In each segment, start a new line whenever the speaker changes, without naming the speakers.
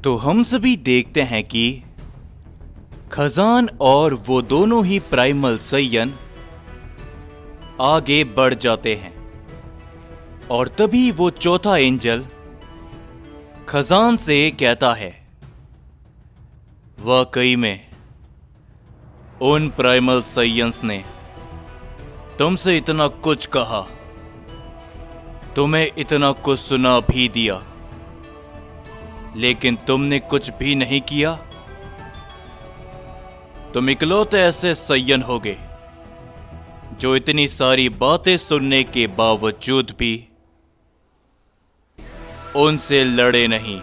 तो हम सभी देखते हैं कि खजान और वो दोनों ही प्राइमल सय्यन आगे बढ़ जाते हैं और तभी वो चौथा एंजल खजान से कहता है, वाकई में उन प्राइमल सय्यंस ने तुमसे इतना कुछ कहा, तुम्हें इतना कुछ सुना भी दिया, लेकिन तुमने कुछ भी नहीं किया। तुम इकलौते ऐसे सय्यन होगे जो इतनी सारी बातें सुनने के बावजूद भी उनसे लड़े नहीं।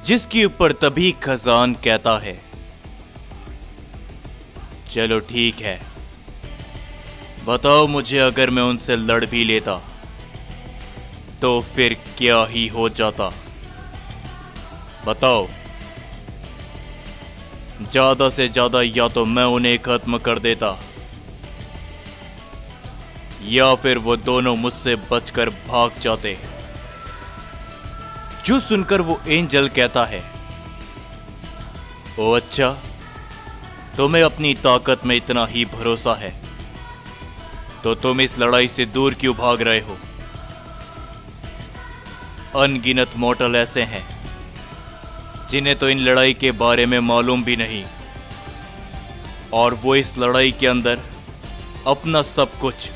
जिसके ऊपर तभी खजान कहता है, चलो ठीक है, बताओ मुझे, अगर मैं उनसे लड़ भी लेता तो फिर क्या ही हो जाता? बताओ। ज्यादा से ज्यादा या तो मैं उन्हें खत्म कर देता या फिर वो दोनों मुझसे बचकर भाग जाते। जो सुनकर वो एंजल कहता है, ओ अच्छा, तुम्हें अपनी ताकत में इतना ही भरोसा है तो तुम इस लड़ाई से दूर क्यों भाग रहे हो? अनगिनत मॉर्टल ऐसे हैं जिन्हें तो इन लड़ाई के बारे में मालूम भी नहीं, और वो इस लड़ाई के अंदर अपना सब कुछ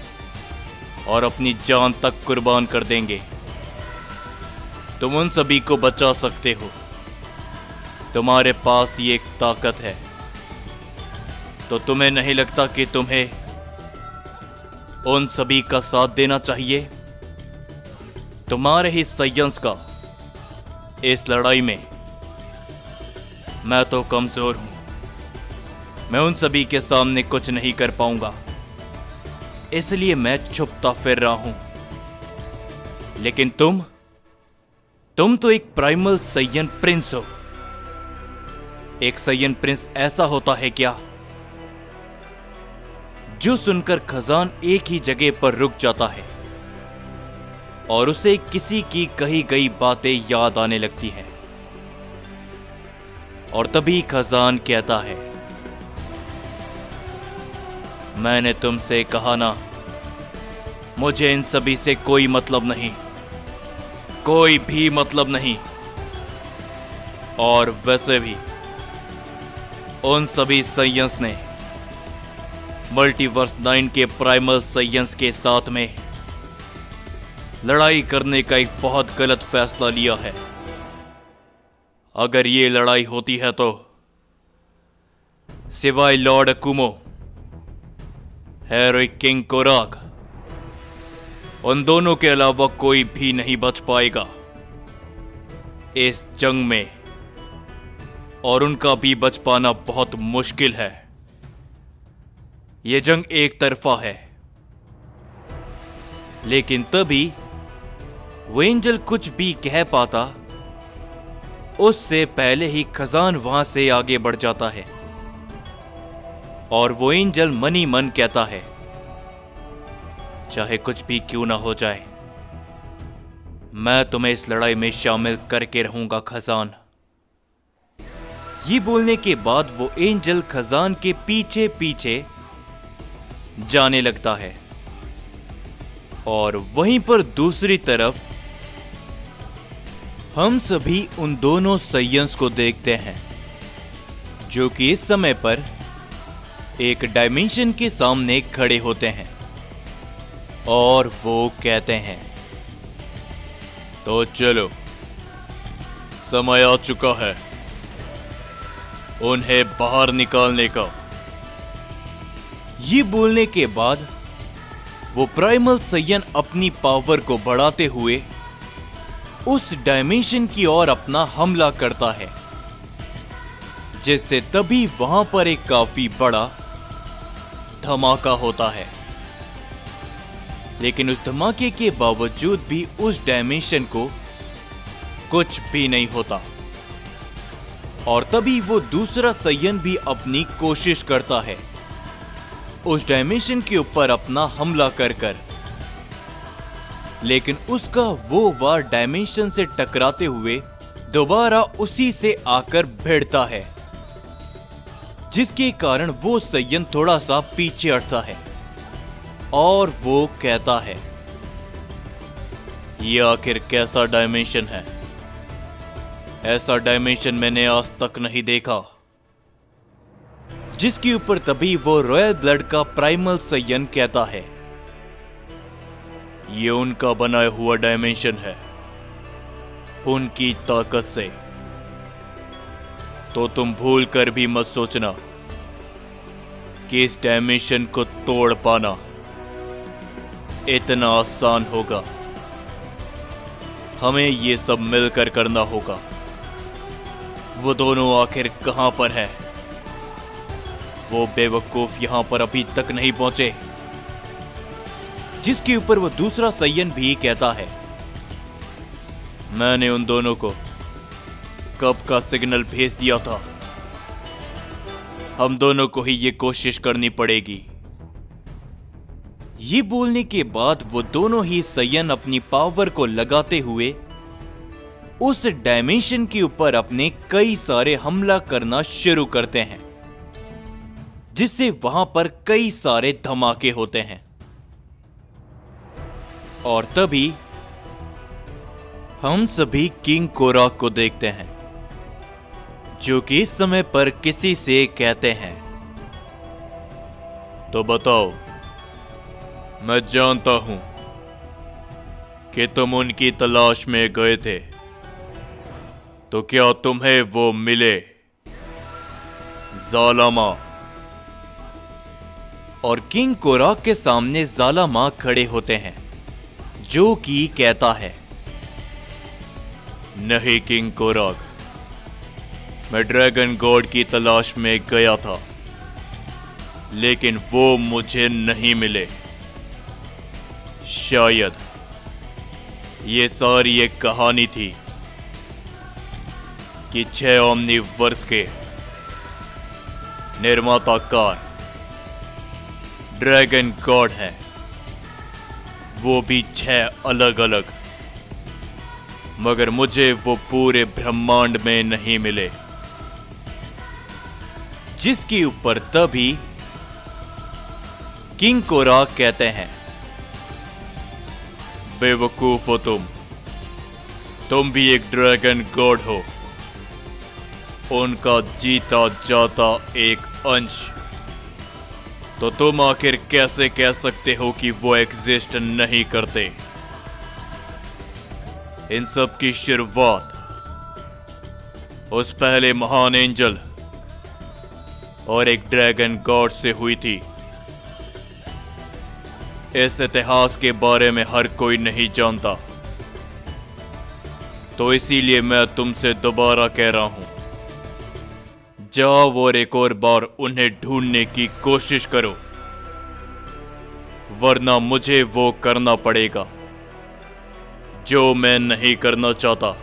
और अपनी जान तक कुर्बान कर देंगे। तुम उन सभी को बचा सकते हो, तुम्हारे पास ये एक ताकत है, तो तुम्हें नहीं लगता कि तुम्हें उन सभी का साथ देना चाहिए? तुम्हारे ही सय्यंस का इस लड़ाई में मैं तो कमजोर हूं, मैं उन सभी के सामने कुछ नहीं कर पाऊंगा, इसलिए मैं छुपता फिर रहा हूं। लेकिन तुम तो एक प्राइमल सय्यन प्रिंस हो। एक सय्यन प्रिंस ऐसा होता है क्या? जो सुनकर खजान एक ही जगह पर रुक जाता है और उसे किसी की कही गई बातें याद आने लगती है, और तभी खजान कहता है, मैंने तुमसे कहा ना, मुझे इन सभी से कोई मतलब नहीं, कोई भी मतलब नहीं। और वैसे भी उन सभी सय्यंस ने मल्टीवर्स 9 के प्राइमल सय्यंस के साथ में लड़ाई करने का एक बहुत गलत फैसला लिया है। अगर ये लड़ाई होती है तो सिवाय लॉर्ड अकुमो, हेरोइक किंग कोराग, उन दोनों के अलावा कोई भी नहीं बच पाएगा इस जंग में, और उनका भी बच पाना बहुत मुश्किल है। यह जंग एक तरफा है। लेकिन तभी वो एंजल कुछ भी कह पाता, उससे पहले ही खजान वहां से आगे बढ़ जाता है, और वो एंजल मन ही मन कहता है, चाहे कुछ भी क्यों ना हो जाए, मैं तुम्हें इस लड़ाई में शामिल करके रहूंगा खजान। ये बोलने के बाद वो एंजल खजान के पीछे पीछे जाने लगता है, और वहीं पर दूसरी तरफ हम सभी उन दोनों सय्यंस को देखते हैं जो कि इस समय पर एक डायमेंशन के सामने खड़े होते हैं, और वो कहते हैं, तो चलो, समय आ चुका है उन्हें बाहर निकालने का। ये बोलने के बाद वो प्राइमल सय्यन अपनी पावर को बढ़ाते हुए उस डायमेंशन की ओर अपना हमला करता है, जिससे तभी वहां पर एक काफी बड़ा धमाका होता है। लेकिन उस धमाके के बावजूद भी उस डायमेंशन को कुछ भी नहीं होता, और तभी वो दूसरा सय्यन भी अपनी कोशिश करता है उस डायमेंशन के ऊपर अपना हमला कर लेकिन उसका वो वार डायमेंशन से टकराते हुए दोबारा उसी से आकर भिड़ता है, जिसके कारण वो सय्यन थोड़ा सा पीछे हटता है और वो कहता है, ये आखिर कैसा डायमेंशन है? ऐसा डायमेंशन मैंने आज तक नहीं देखा। जिसके ऊपर तभी वो रॉयल ब्लड का प्राइमल सय्यन कहता है, ये उनका बनाया हुआ डायमेंशन है, उनकी ताकत से। तो तुम भूल कर भी मत सोचना कि इस डायमेंशन को तोड़ पाना इतना आसान होगा। हमें ये सब मिलकर करना होगा। वो दोनों आखिर कहां पर है? वो बेवकूफ यहां पर अभी तक नहीं पहुंचे। जिसके ऊपर वो दूसरा सय्यन भी कहता है, मैंने उन दोनों को कब का सिग्नल भेज दिया था। हम दोनों को ही ये कोशिश करनी पड़ेगी। ये बोलने के बाद वो दोनों ही सय्यन अपनी पावर को लगाते हुए उस डायमेंशन के ऊपर अपने कई सारे हमला करना शुरू करते हैं, जिससे वहां पर कई सारे धमाके होते हैं। और तभी हम सभी किंग कोराक को देखते हैं, जो कि इस समय पर किसी से कहते हैं, तो बताओ, मैं जानता हूं कि तुम उनकी तलाश में गए थे, तो क्या तुम्हें वो मिले? ज़ालामा। और किंग कोराक के सामने ज़ालामा खड़े होते हैं, जो कि कहता है, नहीं किंग कोराक, मैं ड्रैगन गॉड की तलाश में गया था, लेकिन वो मुझे नहीं मिले। शायद ये सारी एक कहानी थी कि 6 ओमनिवर्स के निर्माताकार ड्रैगन गॉड हैं, वो भी 6 अलग अलग, मगर मुझे वो पूरे ब्रह्मांड में नहीं मिले। जिसके ऊपर तभी किंग कोराक कहते हैं, बेवकूफ हो तुम भी एक ड्रैगन गॉड हो, उनका जीता जाता एक अंश। तो तुम आखिर कैसे कह सकते हो कि वो एग्जिस्ट नहीं करते? इन सब की शुरुआत उस पहले महान एंजल और एक ड्रैगन गॉड से हुई थी। इस इतिहास के बारे में हर कोई नहीं जानता, तो इसीलिए मैं तुमसे दोबारा कह रहा हूं, जाओ और एक और बार उन्हें ढूंढने की कोशिश करो, वरना मुझे वो करना पड़ेगा जो मैं नहीं करना चाहता।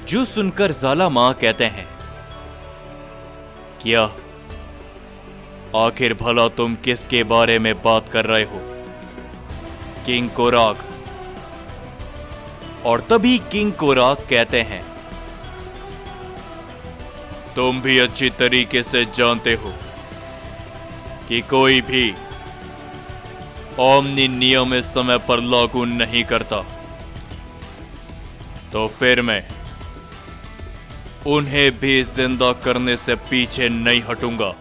जो सुनकर ज़ालामा कहते हैं, क्या आखिर भला तुम किसके बारे में बात कर रहे हो? किंग कोराक। और तभी किंग कोराक कहते हैं, तुम भी अच्छी तरीके से जानते हो कि कोई भी ओमनी नियम इस समय पर लागू नहीं करता, तो फिर मैं उन्हें भी जिंदा करने से पीछे नहीं हटूंगा,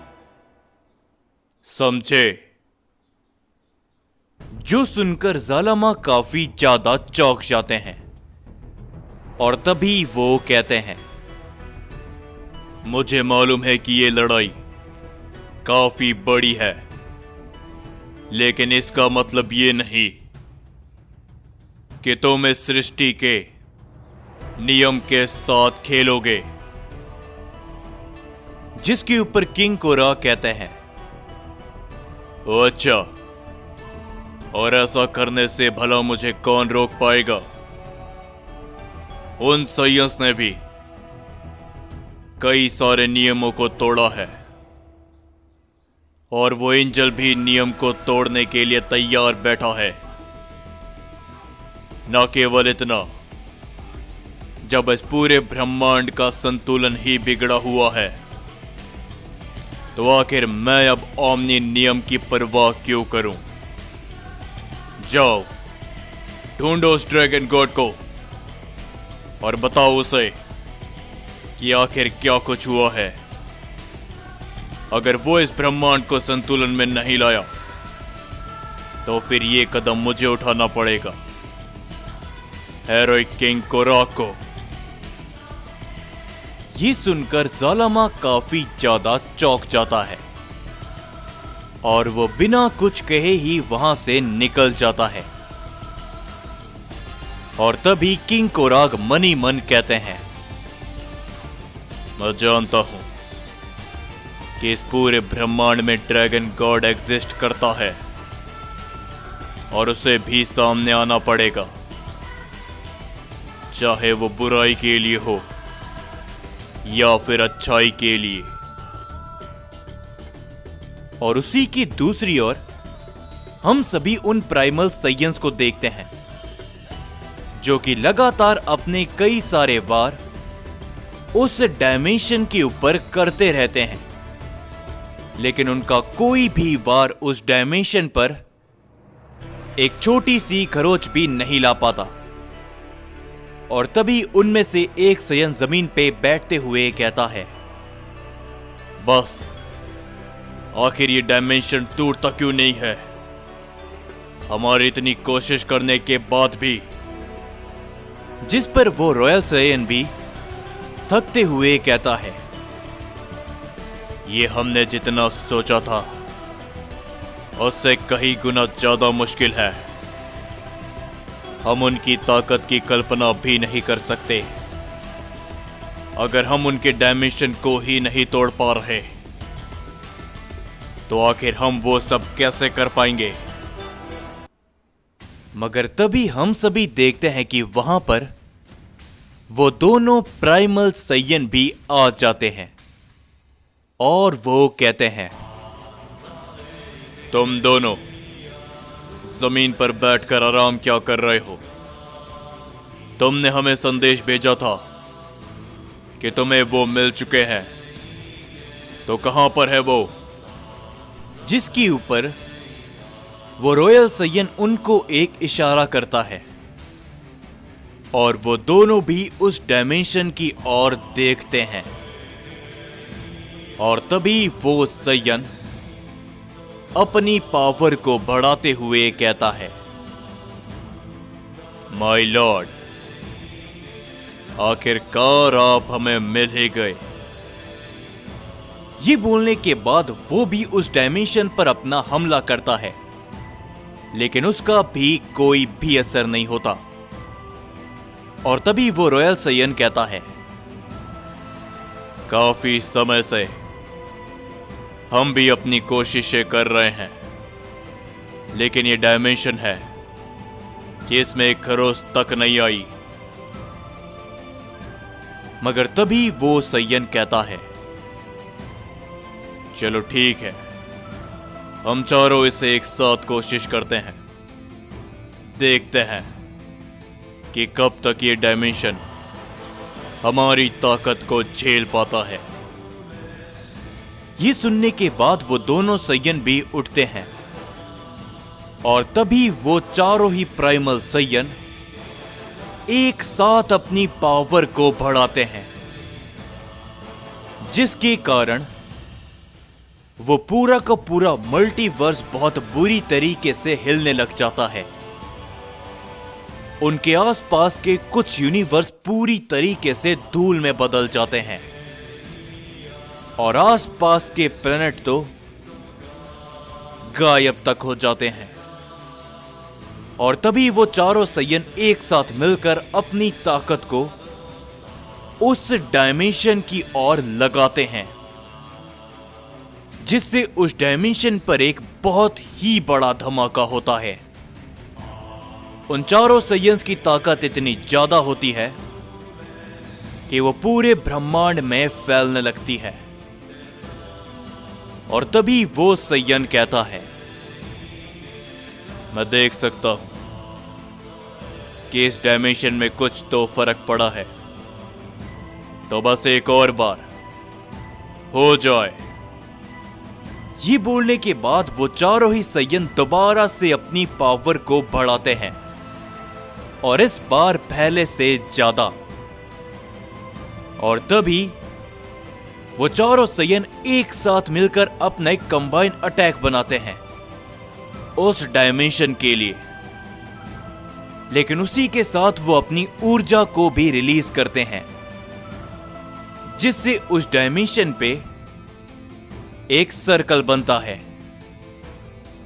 समझे? जो सुनकर ज़ालामा काफी ज्यादा चौंक जाते हैं और तभी वो कहते हैं, मुझे मालूम है कि ये लड़ाई काफी बड़ी है, लेकिन इसका मतलब ये नहीं कि तुम इस सृष्टि के नियम के साथ खेलोगे। जिसके ऊपर किंग कोराक कहते हैं, अच्छा, और ऐसा करने से भला मुझे कौन रोक पाएगा? उन साइंस ने भी कई सारे नियमों को तोड़ा है, और वो एंजल भी नियम को तोड़ने के लिए तैयार बैठा है। न केवल इतना, जब इस पूरे ब्रह्मांड का संतुलन ही बिगड़ा हुआ है, तो आखिर मैं अब ओमनी नियम की परवाह क्यों करूं? जाओ, ढूंढो उस ड्रैगन गॉड को और बताओ उसे कि आखिर क्या कुछ हुआ है। अगर वो इस ब्रह्मांड को संतुलन में नहीं लाया, तो फिर ये कदम मुझे उठाना पड़ेगा, हेरोइक किंग कोराक को। ये सुनकर ज़ालामा काफी ज्यादा चौंक जाता है और वो बिना कुछ कहे ही वहां से निकल जाता है। और तभी किंग कोराक मन ही मन कहते हैं, मैं जानता हूं कि इस पूरे ब्रह्मांड में ड्रैगन गॉड एग्जिस्ट करता है और उसे भी सामने आना पड़ेगा, चाहे वो बुराई के लिए हो या फिर अच्छाई के लिए। और उसी की दूसरी ओर हम सभी उन प्राइमल साइयंस को देखते हैं जो कि लगातार अपने कई सारे वार उस डायमेंशन के ऊपर करते रहते हैं, लेकिन उनका कोई भी वार उस डायमेंशन पर एक छोटी सी खरोच भी नहीं ला पाता। और तभी उनमें से एक सयन जमीन पे बैठते हुए कहता है, बस आखिर ये डायमेंशन टूटता क्यों नहीं है? हमारी इतनी कोशिश करने के बाद भी। जिस पर वो रॉयल सयन भी थकते हुए कहता है, ये हमने जितना सोचा था उससे कहीं गुना ज्यादा मुश्किल है। हम उनकी ताकत की कल्पना भी नहीं कर सकते। अगर हम उनके डायमेंशन को ही नहीं तोड़ पा रहे, तो आखिर हम वो सब कैसे कर पाएंगे? मगर तभी हम सभी देखते हैं कि वहां पर वो दोनों प्राइमल सयन भी आ जाते हैं और वो कहते हैं, तुम दोनों जमीन पर बैठकर आराम क्या कर रहे हो? तुमने हमें संदेश भेजा था कि तुम्हें वो मिल चुके हैं, तो कहां पर है वो? जिसके ऊपर वो रॉयल सयन उनको एक इशारा करता है और वो दोनों भी उस डायमेंशन की ओर देखते हैं। और तभी वो सयन अपनी पावर को बढ़ाते हुए कहता है, माय लॉर्ड, आखिरकार आप हमें मिल ही गए। ये बोलने के बाद वो भी उस डायमेंशन पर अपना हमला करता है, लेकिन उसका भी कोई भी असर नहीं होता। और तभी वो रॉयल सयन कहता है, काफी समय से हम भी अपनी कोशिशें कर रहे हैं, लेकिन ये डायमेंशन है कि इसमें एक खरोच तक नहीं आई। मगर तभी वो सयन कहता है, चलो ठीक है, हम चारों इसे एक साथ कोशिश करते हैं, देखते हैं कि कब तक ये डायमेंशन हमारी ताकत को झेल पाता है। ये सुनने के बाद वो दोनों सयन भी उठते हैं और तभी वो चारों ही प्राइमल सयन एक साथ अपनी पावर को बढ़ाते हैं, जिसके कारण वो पूरा का पूरा मल्टीवर्स बहुत बुरी तरीके से हिलने लग जाता है। उनके आसपास के कुछ यूनिवर्स पूरी तरीके से धूल में बदल जाते हैं और आसपास के प्लेनेट तो गायब तक हो जाते हैं। और तभी वो चारों सयन एक साथ मिलकर अपनी ताकत को उस डायमेंशन की ओर लगाते हैं, जिससे उस डायमेंशन पर एक बहुत ही बड़ा धमाका होता है। उन चारों सयंस की ताकत इतनी ज्यादा होती है कि वो पूरे ब्रह्मांड में फैलने लगती है। और तभी वो सयन कहता है, मैं देख सकता हूं कि इस डायमेंशन में कुछ तो फर्क पड़ा है, तो बस एक और बार हो जाए। ये बोलने के बाद वो चारों ही सय्यन दोबारा से अपनी पावर को बढ़ाते हैं और इस बार पहले से ज्यादा। और तभी वो चारों सय्यन एक साथ मिलकर अपना एक कंबाइन अटैक बनाते हैं उस डायमेंशन के लिए। लेकिन उसी के साथ वो अपनी ऊर्जा को भी रिलीज करते हैं, जिससे उस डायमेंशन पे एक सर्कल बनता है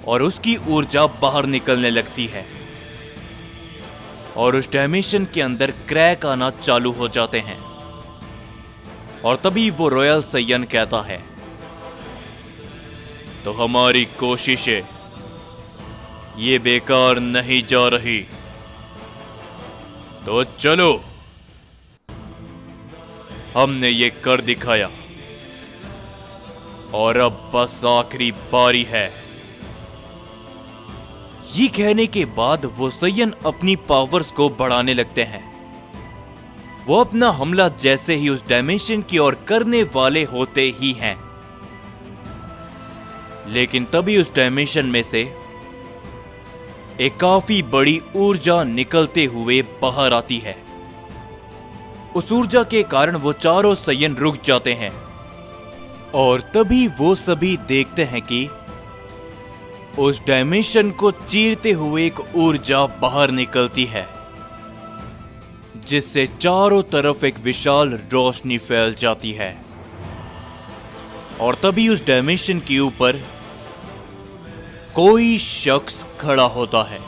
और उसकी ऊर्जा बाहर निकलने लगती है और उस डायमेंशन के अंदर क्रैक आना चालू हो जाते हैं। और तभी वो रॉयल सय्यन कहता है, तो हमारी कोशिशें ये बेकार नहीं जा रही, तो चलो हमने ये कर दिखाया और अब बस आखिरी बारी है। ये कहने के बाद वो सय्यन अपनी पावर्स को बढ़ाने लगते हैं। वो अपना हमला जैसे ही उस डायमेंशन की ओर करने वाले होते ही हैं, लेकिन तभी उस डायमेंशन में से एक काफी बड़ी ऊर्जा निकलते हुए बाहर आती है। उस ऊर्जा के कारण वो चारों सय्यन रुक जाते हैं और तभी वो सभी देखते हैं कि उस डायमेंशन को चीरते हुए एक ऊर्जा बाहर निकलती है, जिससे चारों तरफ एक विशाल रोशनी फैल जाती है। और तभी उस डायमेंशन के ऊपर कोई शख्स खड़ा होता है,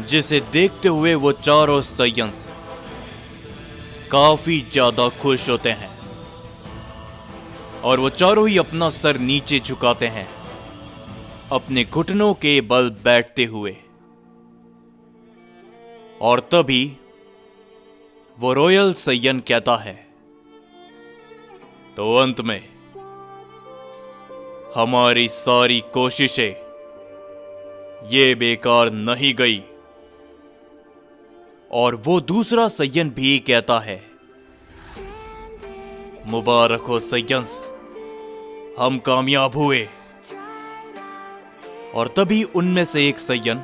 जिसे देखते हुए वो चारों सय्यंस काफी ज्यादा खुश होते हैं और वो चारों ही अपना सर नीचे झुकाते हैं, अपने घुटनों के बल बैठते हुए। और तभी वो रॉयल सय्यन कहता है, तो अंत में हमारी सारी कोशिशें ये बेकार नहीं गई। और वो दूसरा सय्यन भी कहता है, मुबारक हो सय्यंस, हम कामयाब हुए। और तभी उनमें से एक सय्यन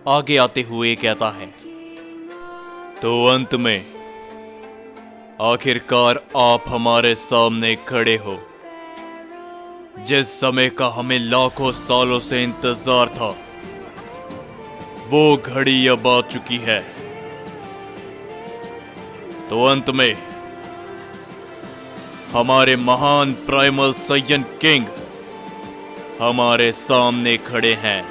आगे आते हुए कहता है, तो अंत में आखिरकार आप हमारे सामने खड़े हो। जिस समय का हमें लाखों सालों से इंतजार था, वो घड़ी अब आ चुकी है। तो अंत में हमारे महान प्राइमल सय्यन किंग हमारे सामने खड़े हैं।